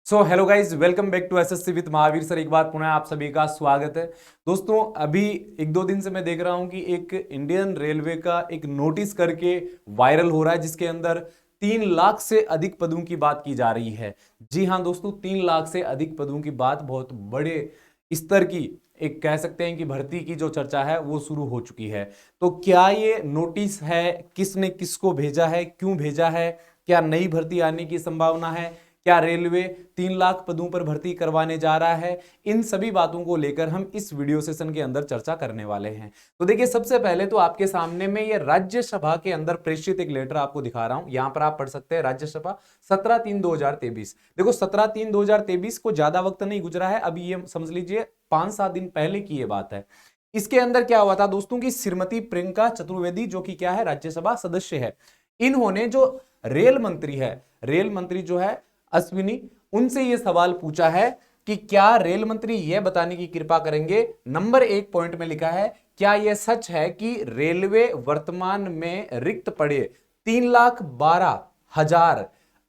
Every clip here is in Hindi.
So hello guys, welcome back to SSC with Mahavir sir. एक बार पुनः आप सभी का स्वागत है। दोस्तों, अभी एक दो दिन से मैं देख रहा हूं कि एक इंडियन रेलवे का एक नोटिस करके वायरल हो रहा है, जिसके अंदर 3 लाख से अधिक पदों की बात की जा रही है। जी हां दोस्तों, 3 लाख से अधिक पदों की बात, बहुत बड़े स्तर की एक कह सकते हैं कि भर्ती की जो चर्चा है वो शुरू हो चुकी है। तो क्या ये नोटिस है, किसने किसको भेजा है, क्यों भेजा है, क्या नई भर्ती आने की संभावना है, क्या रेलवे 3 लाख पदों पर भर्ती करवाने जा रहा है, इन सभी बातों को लेकर हम इस वीडियो सेशन के अंदर चर्चा करने वाले हैं। तो देखिए, सबसे पहले तो आपके सामने में ये राज्यसभा के अंदर प्रेषित एक लेटर आपको दिखा रहा हूं। यहां पर आप पढ़ सकते हैं राज्यसभा 17/3/2023। देखो, 17/3/2023 को ज्यादा वक्त नहीं गुजरा है, अभी ये समझ लीजिए 5-7 दिन पहले की ये बात है। इसके अंदर क्या हुआ था दोस्तों की श्रीमती प्रियंका चतुर्वेदी, जो कि क्या है, राज्यसभा सदस्य है, इन्होंने जो रेल मंत्री है, रेल मंत्री जो है अश्विनी, उनसे यह सवाल पूछा है कि क्या रेल मंत्री यह बताने की कृपा करेंगे, नंबर 1 पॉइंट में लिखा है, क्या यह सच है कि रेलवे वर्तमान में रिक्त पड़े 3,12,000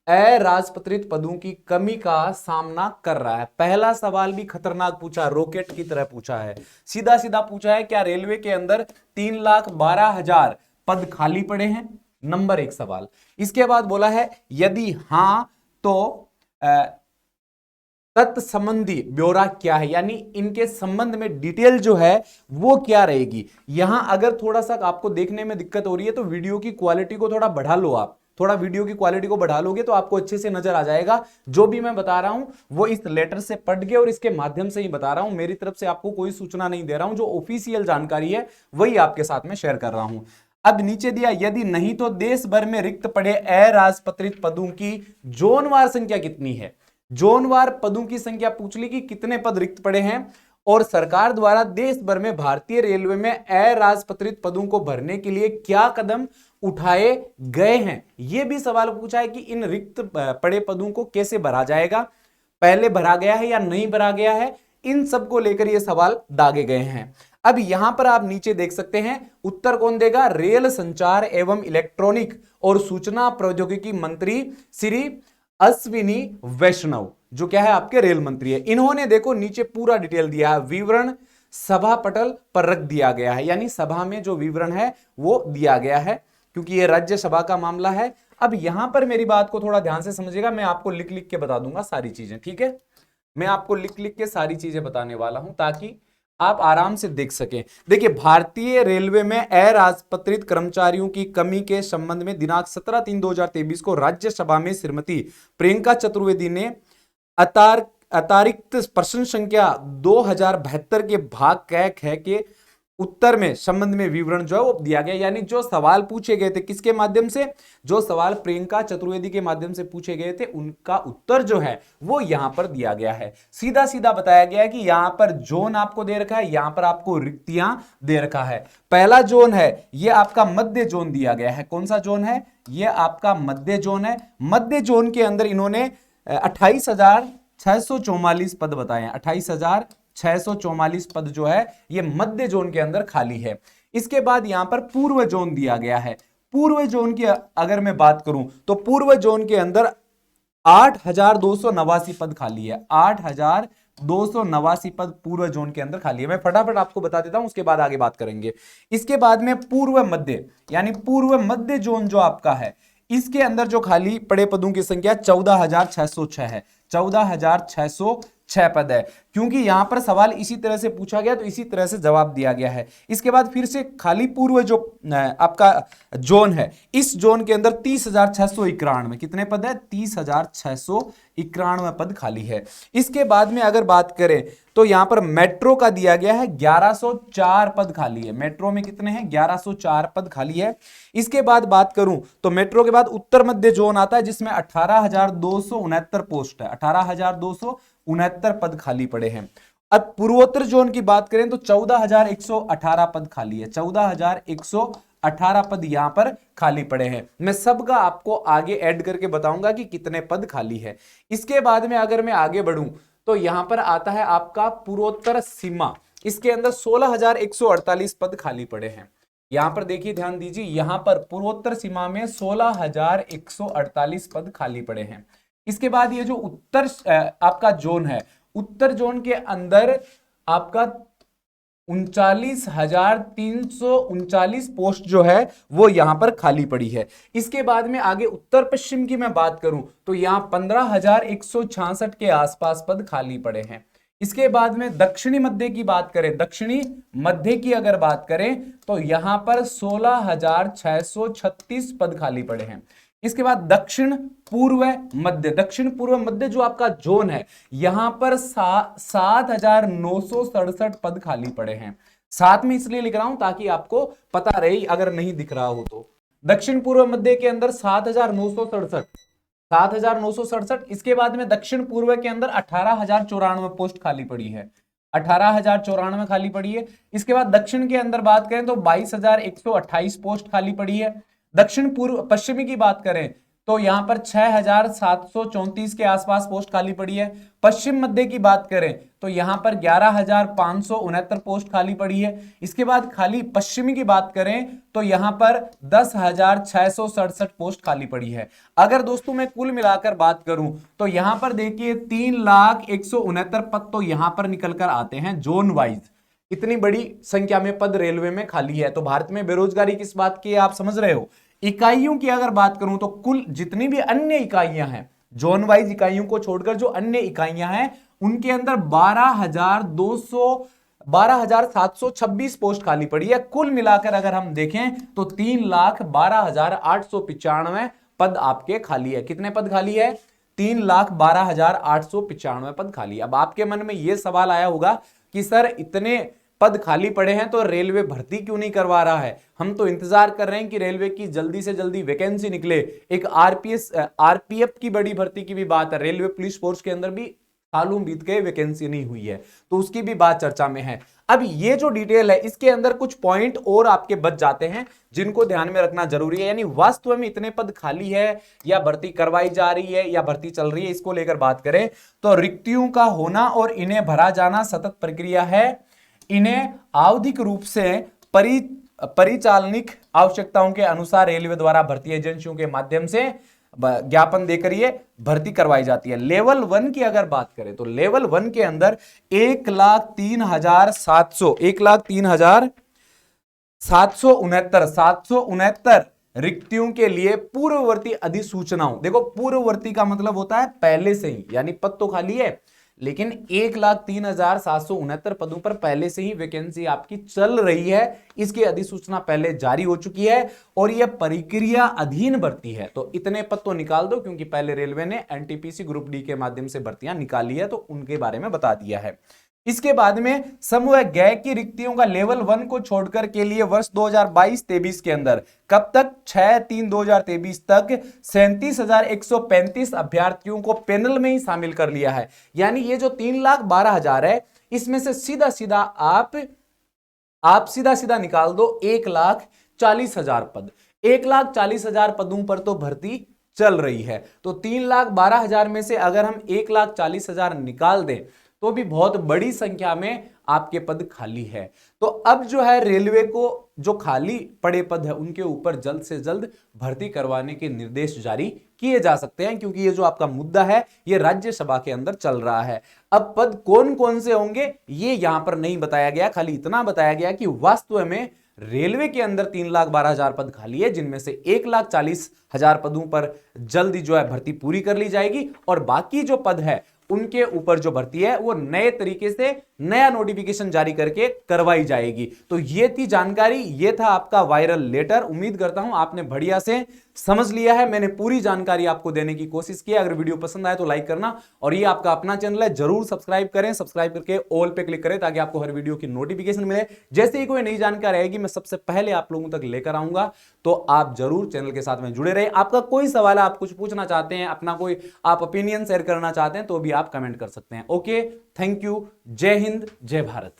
अराजपत्रित पदों की कमी का सामना कर रहा है। पहला सवाल भी खतरनाक पूछा, रॉकेट की तरह पूछा है, सीधा सीधा पूछा है, क्या रेलवे के अंदर 3,12,000 पद खाली पड़े हैं, नंबर 1 सवाल। इसके बाद बोला है यदि हां तो तत्संबंधी ब्यौरा क्या है, यानी इनके संबंध में डिटेल जो है वो क्या रहेगी। यहां अगर थोड़ा सा आपको देखने में दिक्कत हो रही है तो वीडियो की क्वालिटी को थोड़ा बढ़ा लो। आप थोड़ा वीडियो की क्वालिटी को बढ़ा लोगे तो आपको अच्छे से नजर आ जाएगा। जो भी मैं बता रहा हूं वो इस लेटर से पढ़ के और इसके माध्यम से ही बता रहा हूं, मेरी तरफ से आपको कोई सूचना नहीं दे रहा हूं, जो ऑफिशियल जानकारी है वही आपके साथ में शेयर कर रहा हूं। अब नीचे दिया, यदि नहीं तो देश भर में रिक्त पड़े अराजपत्रित पदों की जोनवार संख्या कितनी है। जोनवार पदों की संख्या पूछ ली कि कितने पद रिक्त पड़े हैं, और सरकार द्वारा देश भर में भारतीय रेलवे में अराजपत्रित पदों को भरने के लिए क्या कदम उठाए गए हैं। यह भी सवाल पूछा है कि इन रिक्त पड़े पदों को कैसे भरा जाएगा, पहले भरा गया है या नहीं भरा गया है, इन सब को लेकर यह सवाल दागे गए हैं। अब यहां पर आप नीचे देख सकते हैं, उत्तर कौन देगा, रेल संचार एवं इलेक्ट्रॉनिक और सूचना प्रौद्योगिकी मंत्री श्री अश्विनी वैष्णव, जो क्या है आपके रेल मंत्री है। इन्होंने देखो नीचे पूरा डिटेल दिया है, विवरण सभा पटल पर रख दिया गया है, यानी सभा में जो विवरण है वो दिया गया है, क्योंकि ये राज्यसभा का मामला है। अब यहां पर मेरी बात को थोड़ा ध्यान से समझिएगा, मैं आपको लिख लिख के बता दूंगा सारी चीजें, ठीक है। मैं आपको लिख लिख के सारी चीजें बताने वाला हूं ताकि आप आराम से देख सकें। देखिए, भारतीय रेलवे में अराजपत्रित कर्मचारियों की कमी के संबंध में दिनांक 17/3/2023 को राज्यसभा में श्रीमती प्रियंका चतुर्वेदी ने अतारिक्त प्रश्न संख्या 2072 के भाग क के उत्तर में संबंध में विवरण जो है वो दिया गया। यानी जो सवाल पूछे गए थे किसके माध्यम से, जो सवाल प्रियंका चतुर्वेदी के माध्यम से पूछे गए थे, उनका उत्तर जो है वो यहां पर दिया गया है। सीधा सीधा बताया गया है कि यहां पर जोन आपको दे रखा है, यहां पर आपको रिक्तियां दे रखा है। पहला जोन है ये आपका मध्य जोन दिया गया है। कौन सा जोन है, ये आपका मध्य जोन है। मध्य जोन के अंदर इन्होंने 28,644 पद बताए हैं। 28,644 पद जो है ये मध्य जोन के अंदर खाली है। इसके बाद यहां पर पूर्व जोन दिया गया है। पूर्व जोन की अगर मैं बात करूं तो पूर्व जोन के अंदर 8,289 पद खाली है। 8,289 पद पूर्व जोन के अंदर खाली है। मैं फटाफट आपको बता देता हूं, उसके बाद आगे बात करेंगे। इसके बाद में पूर्व मध्य, यानी पूर्व मध्य जोन जो आपका है, इसके अंदर जो खाली पड़े पदों की संख्या 14,606 है। 14,606 पद है। क्योंकि यहां पर सवाल इसी तरह से पूछा गया तो इसी तरह से जवाब दिया गया है। इसके बाद फिर से खाली पूर्व जो आपका जोन है, इस जोन के अंदर 30,691 कितने पद है, 30,691 पद खाली है। इसके बाद में अगर बात करें तो यहां पर मेट्रो का दिया गया है 1104 पद खाली है। मेट्रो में कितने हैं, 1104 पद खाली है। इसके बाद बात करूं तो मेट्रो के बाद उत्तर मध्य जोन आता है, जिसमें 18,269 पोस्ट है। 18,269 पद खाली पड़े हैं। अब पूर्वोत्तर जोन की बात करें तो 14,118 पद खाली है। 14,118 पद यहां पर खाली पड़े हैं। मैं सबका आपको आगे ऐड करके बताऊंगा कि कितने पद खाली है। इसके बाद में अगर मैं आगे बढ़ूं तो यहां पर आता है आपका पूर्वोत्तर सीमा। इसके अंदर 16,148 पद खाली पड़े हैं। यहां पर देखिए, ध्यान दीजिए, यहां पर पूर्वोत्तर सीमा में 16,148 पद खाली पड़े हैं। इसके बाद ये जो उत्तर आपका जोन है, उत्तर जोन के अंदर आपका 39,339 पोस्ट जो है वो यहां पर खाली पड़ी है। इसके बाद में आगे उत्तर पश्चिम की मैं बात करूं तो यहां 15,166 के आसपास पद खाली पड़े हैं। इसके बाद में दक्षिणी मध्य की बात करें, दक्षिणी मध्य की अगर बात करें तो यहां पर 16,636 पद खाली पड़े हैं। इसके बाद दक्षिण पूर्व मध्य जो आपका जोन है, यहां पर 7,967 पद खाली पड़े हैं। साथ में इसलिए लिख रहा हूं ताकि आपको पता रहे, अगर नहीं दिख रहा हो तो। दक्षिण पूर्व मध्य के अंदर 7,967। इसके बाद में दक्षिण पूर्व के अंदर 18,094 पोस्ट खाली पड़ी है, 18,094 खाली पड़ी है। इसके बाद दक्षिण के अंदर बात करें तो 22,128 पोस्ट खाली पड़ी है। दक्षिण पूर्व पश्चिमी की बात करें तो यहां पर 6,734 के आसपास पोस्ट खाली पड़ी है। पश्चिम मध्य की बात करें तो यहां पर 11,569 पोस्ट खाली पड़ी है। इसके बाद खाली पश्चिमी की बात करें तो यहां पर 10,667 पोस्ट खाली पड़ी है। अगर दोस्तों मैं कुल मिलाकर बात करूं तो यहां पर देखिए 3,169 पद तो यहां पर निकल कर आते हैं जोन वाइज। इतनी बड़ी संख्या में पद रेलवे में खाली है, तो भारत में बेरोजगारी किस बात की है आप समझ रहे हो। इकाइयों की अगर बात करूं तो कुल जितनी भी अन्य इकाइयां हैं, जोन वाइज इकाइयों को छोड़कर जो अन्य इकाइयां हैं, उनके अंदर 12,726 पोस्ट खाली पड़ी है। कुल मिलाकर अगर हम देखें तो 3,12,895 पद आपके खाली है। कितने पद खाली है? 3,12,895 पद खाली है। अब आपके मन में यह सवाल आया होगा कि सर इतने पद खाली पड़े हैं तो रेलवे भर्ती क्यों नहीं करवा रहा है? हम तो इंतजार कर रहे हैं कि रेलवे की जल्दी से जल्दी वैकेंसी निकले। एक आरपीएफ की बड़ी भर्ती की भी बात है, रेलवे पुलिस फोर्स के अंदर भी सालों बीत गए, वैकेंसी नहीं हुई है, तो उसकी भी बात चर्चा में है। अब ये जो डिटेल है इसके अंदर कुछ पॉइंट और आपके बच जाते हैं जिनको ध्यान में रखना जरूरी है। यानी वास्तव में इतने पद खाली है या भर्ती करवाई जा रही है या भर्ती चल रही है, इसको लेकर बात करें तो रिक्तियों का होना और इन्हें भरा जाना सतत प्रक्रिया है। इन्हें आवधिक रूप से परिचालनिक आवश्यकताओं के अनुसार रेलवे द्वारा भर्ती एजेंसियों के माध्यम से ज्ञापन देकर ये भर्ती करवाई जाती है। लेवल 1 की अगर बात करें तो लेवल 1 के अंदर 1,03,769 रिक्तियों के लिए पूर्ववर्ती अधिसूचनाओं, देखो पूर्ववर्ती का मतलब होता है पहले से ही, यानी पद तो खाली है लेकिन 1,03,769 पदों पर पहले से ही वैकेंसी आपकी चल रही है। इसकी अधिसूचना पहले जारी हो चुकी है और यह प्रक्रिया अधीन भर्ती है, तो इतने पद तो निकाल दो क्योंकि पहले रेलवे ने एनटीपीसी ग्रुप डी के माध्यम से भर्तियां निकाली है, तो उनके बारे में बता दिया है। इसके बाद में समूह गै की रिक्तियों का लेवल 1 को छोड़कर के लिए वर्ष 2022-23 के अंदर कब तक 6/3/2023 तक 37,135 अभ्यर्थियों को पैनल में ही शामिल कर लिया है। यानी ये जो 3,12,000 है इसमें से सीधा सीधा आप सीधा सीधा निकाल दो 1,40,000 पद। 1,40,000 पदों पर तो भर्ती चल रही है, तो 3,12,000 में से अगर हम 1,40,000 निकाल दें तो भी बहुत बड़ी संख्या में आपके पद खाली है। तो अब जो है रेलवे को जो खाली पड़े पद है उनके ऊपर जल्द से जल्द भर्ती करवाने के निर्देश जारी किए जा सकते हैं, क्योंकि ये जो आपका मुद्दा है ये राज्यसभा के अंदर चल रहा है। अब पद कौन कौन से होंगे ये यहां पर नहीं बताया गया, खाली इतना बताया गया कि वास्तव में रेलवे के अंदर 3,12,000 पद खाली है, जिनमें से 1,40,000 पदों पर जल्दी जो है भर्ती पूरी कर ली जाएगी और बाकी जो पद है उनके ऊपर जो भर्ती है वो नए तरीके से नया नोटिफिकेशन जारी करके करवाई जाएगी। तो ये थी जानकारी, ये था आपका वायरल लेटर। उम्मीद करता हूं आपने बढ़िया से समझ लिया है। मैंने पूरी जानकारी आपको देने की कोशिश की। अगर वीडियो पसंद आए तो लाइक करना, और ये आपका अपना चैनल है, जरूर सब्सक्राइब करें। सब्सक्राइब करके ऑल पे क्लिक करें ताकि आपको हर वीडियो की नोटिफिकेशन मिले। जैसे ही कोई नई जानकारी आएगी मैं सबसे पहले आप लोगों तक लेकर आऊंगा, तो आप जरूर चैनल के साथ में जुड़े रहे। आपका कोई सवाल है, आप कुछ पूछना चाहते हैं, अपना कोई आप ओपिनियन शेयर करना चाहते हैं तो भी आप कमेंट कर सकते हैं। Okay, thank you. जय हिंद, जय भारत।